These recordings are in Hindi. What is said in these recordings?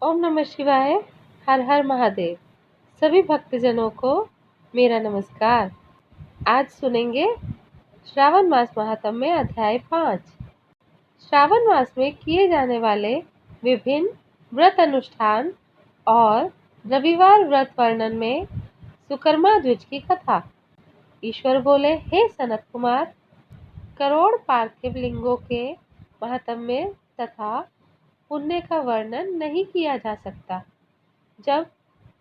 ओम नमः शिवाय। हर हर महादेव। सभी भक्तजनों को मेरा नमस्कार। आज सुनेंगे श्रावण मास महात्म्य अध्याय 5। श्रावण मास में किए जाने वाले विभिन्न व्रत अनुष्ठान और रविवार व्रत वर्णन में सुकर्मा द्विज की कथा। ईश्वर बोले, हे सनत कुमार, करोड़ पार्थिव लिंगों के महात्म्य तथा पुण्य का वर्णन नहीं किया जा सकता। जब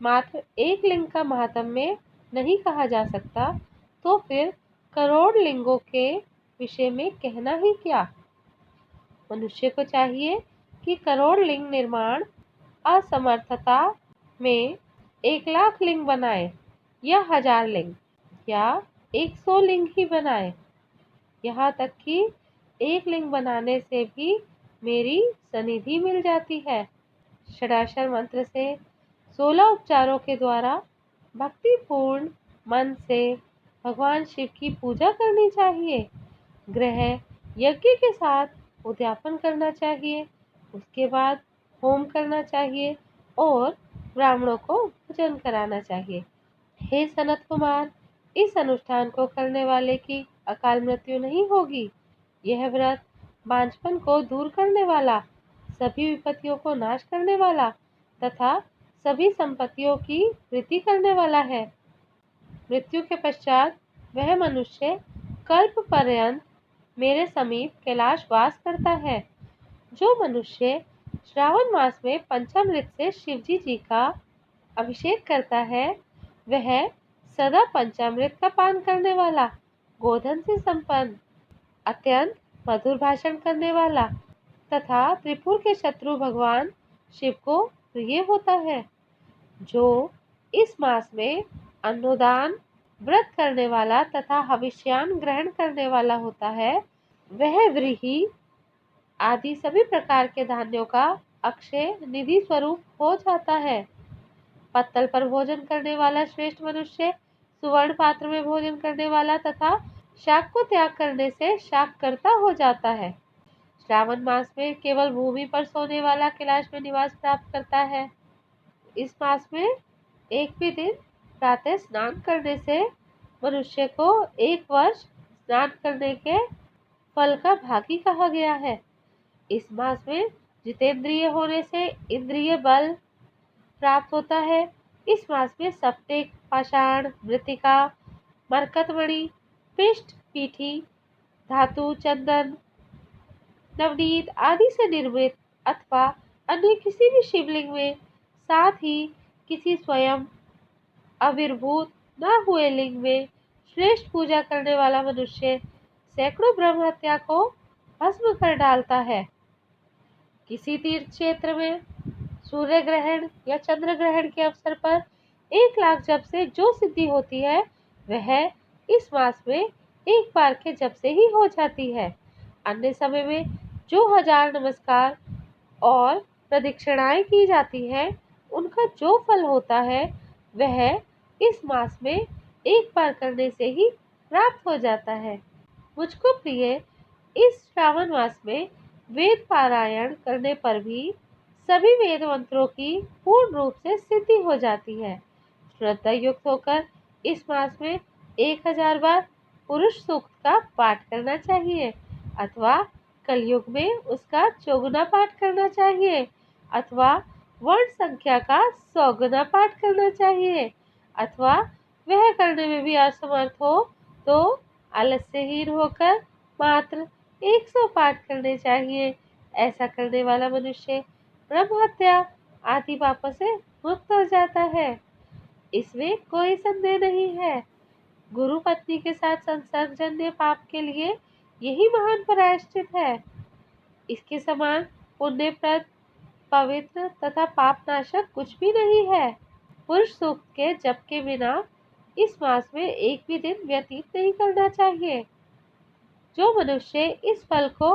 मात्र एक लिंग का महात्म्य नहीं कहा जा सकता, तो फिर करोड़ लिंगों के विषय में कहना ही क्या। मनुष्य को चाहिए कि करोड़ लिंग निर्माण असमर्थता में 1,00,000 लिंग बनाए या 1000 लिंग या 100 लिंग ही बनाए। यहाँ तक कि एक लिंग बनाने से भी मेरी सनिधि मिल जाती है। षडाक्षर मंत्र से 16 उपचारों के द्वारा भक्तिपूर्ण मन से भगवान शिव की पूजा करनी चाहिए। ग्रह यज्ञ के साथ उद्यापन करना चाहिए। उसके बाद होम करना चाहिए और ब्राह्मणों को भोजन कराना चाहिए। हे सनत कुमार, इस अनुष्ठान को करने वाले की अकाल मृत्यु नहीं होगी। यह व्रत बांझपन को दूर करने वाला, सभी विपत्तियों को नाश करने वाला तथा सभी संपत्तियों की वृद्धि करने वाला है। मृत्यु के पश्चात वह मनुष्य कल्प पर्यंत मेरे समीप कैलाश वास करता है। जो मनुष्य श्रावण मास में पंचामृत से शिवजी जी का अभिषेक करता है, वह सदा पंचामृत का पान करने वाला, गोधन से संपन्न, अत्यंत मधुर भाषण करने वाला तथा त्रिपुर के शत्रु भगवान शिव को प्रिय होता है। जो इस मास में अन्नदान व्रत करने वाला तथा हविष्यान ग्रहण करने वाला होता है, वह व्रीहि आदि सभी प्रकार के धान्यों का अक्षय निधि स्वरूप हो जाता है। पत्तल पर भोजन करने वाला श्रेष्ठ मनुष्य सुवर्ण पात्र में भोजन करने वाला तथा शाक को त्याग करने से शाककर्ता हो जाता है। श्रावण मास में केवल भूमि पर सोने वाला कैलाश में निवास प्राप्त करता है। इस मास में एक भी दिन प्रातः स्नान करने से मनुष्य को 1 वर्ष स्नान करने के फल का भागी कहा गया है। इस मास में जितेंद्रिय होने से इंद्रिय बल प्राप्त होता है। इस मास में सप्तिक, पाषाण, मृत्तिका, मरकतमणि, पिष्ट, पीठी, धातु, चंदन, नवनीत आदि से निर्मित अथवा अन्य किसी भी शिवलिंग में, साथ ही किसी स्वयं आविर्भूत न हुए लिंग में श्रेष्ठ पूजा करने वाला मनुष्य सैकड़ों ब्रह्म हत्या को भस्म कर डालता है। किसी तीर्थ क्षेत्र में सूर्य ग्रहण या चंद्र ग्रहण के अवसर पर 1,00,000 जप से जो सिद्धि होती है, वह इस मास में एक बार के जप से ही हो जाती है। अन्य समय में जो 1000 नमस्कार और प्रदक्षिणाएं की जाती है, उनका जो फल होता है, वह इस मास में एक बार करने से ही प्राप्त हो जाता है। मुझको प्रिय इस श्रावण मास में वेद पारायण करने पर भी सभी वेद मंत्रों की पूर्ण रूप से सिद्धि हो जाती है। श्रद्धा युक्त होकर इस मास में 1000 बार पुरुष सूक्त का पाठ करना चाहिए, अथवा कलयुग में उसका 4 गुना पाठ करना चाहिए, अथवा वर्ण संख्या का 100 गुना पाठ करना चाहिए, अथवा वह करने में भी असमर्थ हो तो आलस्यहीन होकर मात्र 100 पाठ करने चाहिए। ऐसा करने वाला मनुष्य ब्रह्म हत्या आदि पापों से मुक्त हो जाता है। इसमें कोई संदेह नहीं है। गुरु पत्नी के साथ संसर्गजन्य पाप के लिए यही महान प्रायश्चित है। इसके समान पुण्यप्रद, पवित्र तथा पापनाशक कुछ भी नहीं है। पुरुष सूक्त के जप के बिना इस मास में एक भी दिन व्यतीत नहीं करना चाहिए। जो मनुष्य इस फल को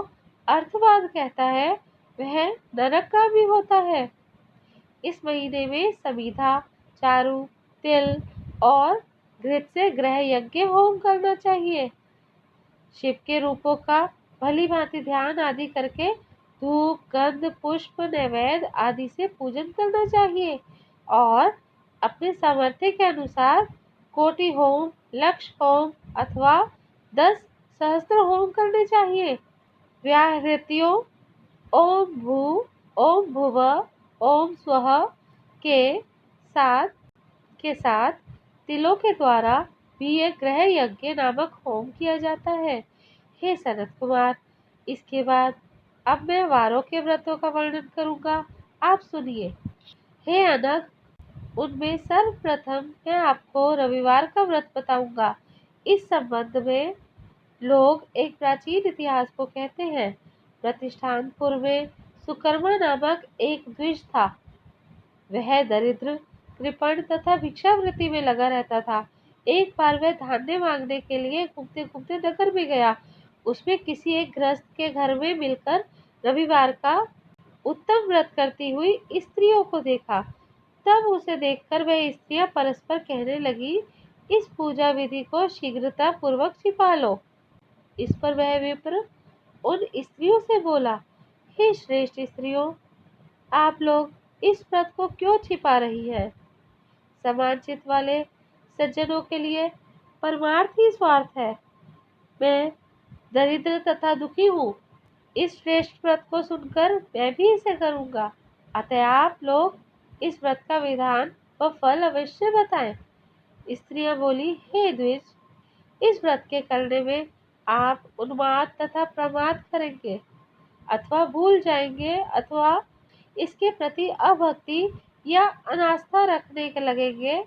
अर्थवाद कहता है, वह नरक का भी होता है। इस महीने में समिधा, चारु, तिल और घृत से ग्रह यज्ञ होम करना चाहिए। शिव के रूपों का भली भांति ध्यान आदि करके धूप, गंध, पुष्प, नैवेद्य आदि से पूजन करना चाहिए और अपने सामर्थ्य के अनुसार कोटि होम, लक्ष होम अथवा 10 सहस्त्र होम करने चाहिए। व्याहृतियों ओम भू, ओम भुवः, ओम स्वः के साथ तिलों के द्वारा भी एक ग्रह यज्ञ नामक होम किया जाता है। हे सनत कुमार, इसके बाद अब मैं वारों के व्रतों का वर्णन करूंगा। आप सुनिए। हे अनग, उनमें सर्वप्रथम मैं आपको रविवार का व्रत बताऊंगा। इस संबंध में लोग एक प्राचीन इतिहास को कहते हैं। प्रतिष्ठानपुर में सुकर्मा नामक एक द्विज था। वह दरिद्र, कृपण तथा भिक्षावृत्ति में लगा रहता था। एक बार वह धान्य मांगने के लिए घूमते घूमते नगर में गया। उसमें किसी एक गृहस्थ के घर में मिलकर रविवार का उत्तम व्रत करती हुई स्त्रियों को देखा। तब उसे देखकर वह स्त्रियां परस्पर कहने लगी, इस पूजा विधि को शीघ्रता पूर्वक छिपा लो। इस पर वह विप्र उन स्त्रियों से बोला, हे श्रेष्ठ स्त्रियों, आप लोग इस व्रत को क्यों छिपा रही है? समान चित्त वाले सज्जनों के लिए परमार्थ ही स्वार्थ है। मैं दरिद्र तथा दुखी हूँ। इस श्रेष्ठ व्रत को सुनकर मैं भी इसे करूँगा। अतः आप लोग इस व्रत का विधान व फल अवश्य बताएं। स्त्रियां बोली, हे द्विज, इस व्रत के करने में आप उन्माद तथा प्रमाद करेंगे अथवा भूल जाएंगे अथवा इसके प्रति अभक्ति या अनास्था रखने के लगेंगे।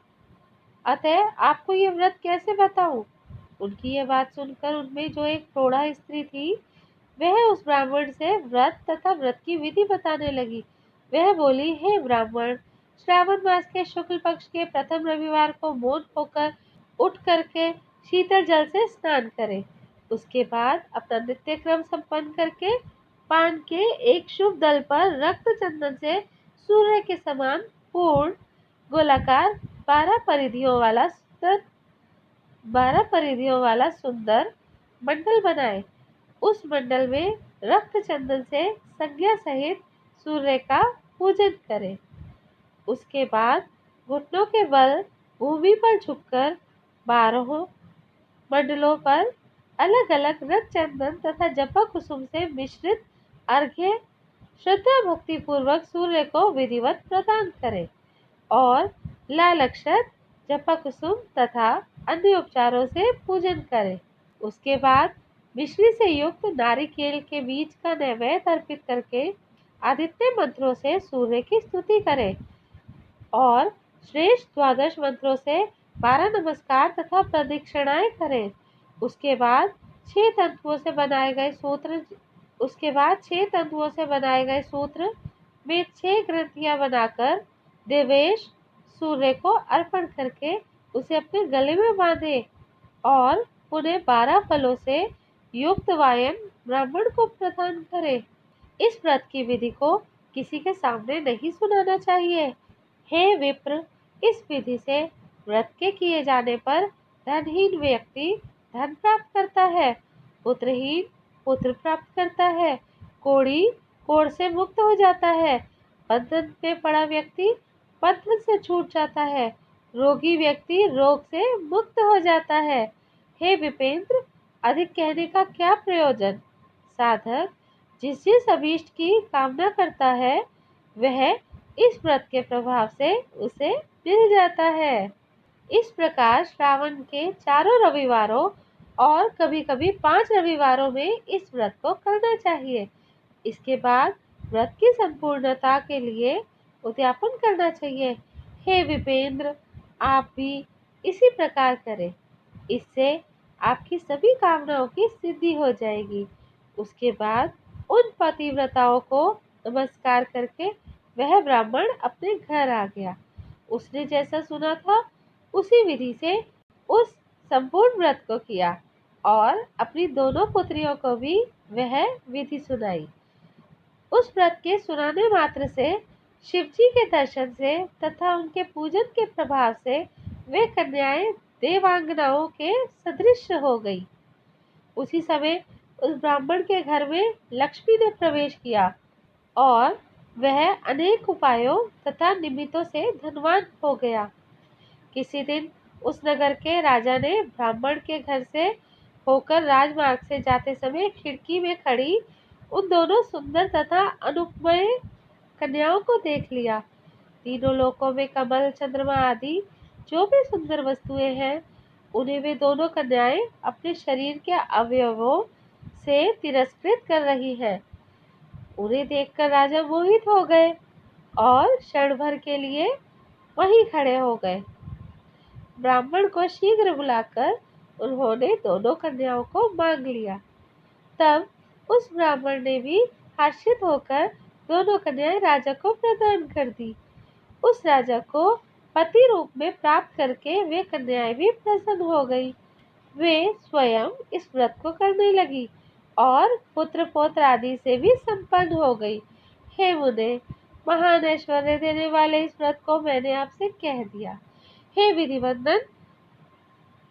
अतः आपको ये व्रत कैसे बताऊं? उनकी ये बात सुनकर उनमें जो एक प्रौढ़ा स्त्री थी, वह उस ब्राह्मण से व्रत तथा व्रत की विधि बताने लगी। वह बोली, हे ब्राह्मण, श्रावण मास के शुक्ल पक्ष के प्रथम रविवार को मौन होकर उठ करके शीतल जल से स्नान करें। उसके बाद अपना नित्य क्रम संपन्न करके पान के एक शुभ दल पर रक्त चंदन से सूर्य के समान पूर्ण गोलाकार 12 परिधियों वाला सुंदर मंडल बनाए। उस मंडल में रक्त चंदन से संज्ञा सहित सूर्य का पूजन करें। उसके बाद घुटनों के बल भूमि पर झुककर 12 मंडलों पर अलग अलग रक्त चंदन तथा जपा कुसुम से मिश्रित अर्घ्य श्रद्धा भक्ति पूर्वक सूर्य को विधिवत प्रदान करें और लाल अक्षत, जपा कुसुम तथा अन्य उपचारों से पूजन करें। उसके बाद मिश्री से युक्त नारिकेल के बीज का नैवेद्य अर्पित करके आदित्य मंत्रों से सूर्य की स्तुति करें और श्रेष्ठ 12 मंत्रों से 12 नमस्कार तथा प्रदक्षिणाएं करें। उसके बाद 6 तंतुओं से बनाए गए सूत्र में 6 ग्रंथियां बनाकर देवेश सूर्य को अर्पण करके उसे अपने गले में बांधे और पुनः 12 फलों से युक्त वायन ब्राह्मण को प्रदान करे। इस व्रत की विधि को किसी के सामने नहीं सुनाना चाहिए। हे विप्र, इस विधि से व्रत के किए जाने पर धनहीन व्यक्ति धन प्राप्त करता है, पुत्रहीन पुत्र प्राप्त करता है, कोढ़ी कोढ़ से मुक्त हो जाता है, बंधन में पड़ा व्यक्ति बंधन से छूट जाता है, रोगी व्यक्ति रोग से मुक्त हो जाता है। हे विपेंद्र, अधिक कहने का क्या प्रयोजन? साधक जिस अभीष्ट की कामना करता है, वह इस व्रत के प्रभाव से उसे मिल जाता है। इस प्रकार श्रावण के चारों रविवारों और कभी कभी 5 रविवारों में इस व्रत को करना चाहिए। इसके बाद व्रत की संपूर्णता के लिए उद्यापन करना चाहिए। हे विपेंद्र, आप भी इसी प्रकार करें। इससे आपकी सभी कामनाओं की सिद्धि हो जाएगी। उसके बाद उन पतिव्रताओं को नमस्कार करके वह ब्राह्मण अपने घर आ गया। उसने जैसा सुना था उसी विधि से उस संपूर्ण व्रत को किया और अपनी दोनों पुत्रियों को भी वह विधि सुनाई। उस व्रत के सुनाने मात्र से शिवजी के दर्शन से तथा उनके पूजन के प्रभाव से वे कन्याएं देवांगनाओं के सदृश हो गई। उसी समय उस ब्राह्मण के घर में लक्ष्मी ने प्रवेश किया और वह अनेक उपायों तथा निमित्तों से धनवान हो गया। किसी दिन उस नगर के राजा ने ब्राह्मण के घर से होकर राजमार्ग से जाते समय खिड़की में खड़ी उन दोनों सुंदर तथा अनुपमय कन्याओं को देख लिया। तीनों लोकों में कमल, चंद्रमा आदि जो भी सुंदर वस्तुएं हैं, उन्हें वे दोनों कन्याएं अपने शरीर के अवयवों से तिरस्कृत कर रही हैं। उन्हें देखकर राजा मोहित हो गए और क्षण भर के लिए वहीं खड़े हो गए। ब्राह्मण को शीघ्र बुलाकर उन्होंने दोनों कन्याओं को मांग लिया। तब उस ब्राह्मण ने भी हर्षित होकर दोनों कन्याएं राजा को प्रदान कर दी। उस राजा को पति रूप में प्राप्त करके वे कन्याएं भी प्रसन्न हो गई। वे स्वयं इस व्रत को करने लगी और पुत्र पौत्र आदि से भी संपन्न हो गई। हे मुने, महान ऐश्वर्य देने वाले इस व्रत को मैंने आपसे कह दिया। हे विधिवंदन,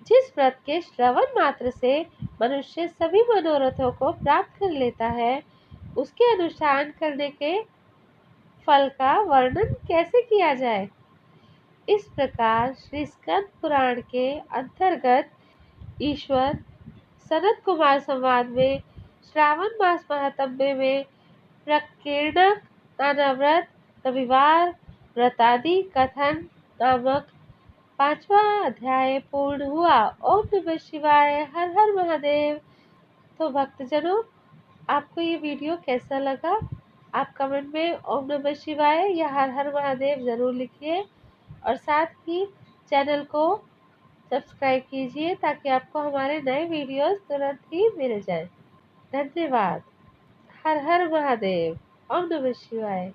जिस व्रत के श्रवण मात्र से मनुष्य सभी मनोरथों को प्राप्त कर लेता है, उसके अनुष्ठान करने के फल का वर्णन कैसे किया जाए। इस प्रकार श्री स्कंद पुराण के अंतर्गत ईश्वर सनत कुमार संवाद में श्रावण मास महात्म्य में प्रकीर्णक नाना व्रत रविवार व्रतादि कथन नामक 5वां अध्याय पूर्ण हुआ। ओम नमः शिवाय। हर हर महादेव। तो भक्तजनों, आपको ये वीडियो कैसा लगा? आप कमेंट में ओम नमः शिवाय या हर हर महादेव ज़रूर लिखिए और साथ ही चैनल को सब्सक्राइब कीजिए ताकि आपको हमारे नए वीडियोस तुरंत ही मिल जाए। धन्यवाद। हर हर महादेव। ओम नमः शिवाय।